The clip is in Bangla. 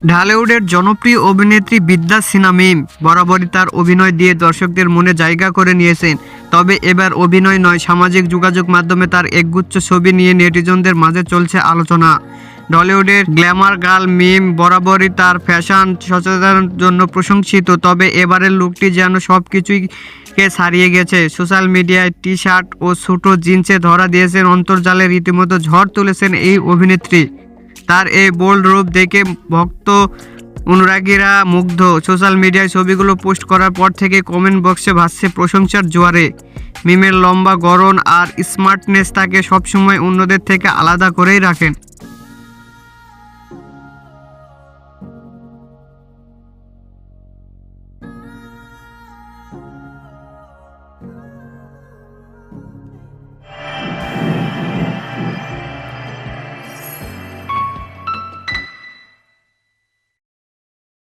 ঢালিউডের জনপ্রিয় অভিনেত্রী বিদ্যা সিনহা মিম বরাবরই তার অভিনয় দিয়ে দর্শকদের মনে জায়গা করে নিয়েছেন। তবে এবার অভিনয় নয়, সামাজিক যোগাযোগ মাধ্যমে তার একগুচ্ছ ছবি নিয়ে নেটিজনদের মাঝে চলছে আলোচনা। ঢালিউডের গ্ল্যামার গার্ল মিম বরাবরই তার ফ্যাশন সচেতনতার জন্য প্রশংসিত, তবে এবারের লুকটি যেন সব কিছুই ছাড়িয়ে গেছে। সোশ্যাল মিডিয়ায় টি শার্ট ও ছোট জিন্সে ধরা দিয়েছেন, অন্তর্জালে রীতিমতো ঝড় তুলেছেন এই অভিনেত্রী। তার এই বোল্ড রূপ দেখে ভক্ত অনুরাগীরা মুগ্ধ। সোশ্যাল মিডিয়ায় ছবিগুলো পোস্ট করার পর থেকে কমেন্ট বক্সে ভাসছে প্রশংসার জোয়ারে। মিমের লম্বা গড়ন আর স্মার্টনেস তাকে সবসময় অন্যদের থেকে আলাদা করেই রাখেন।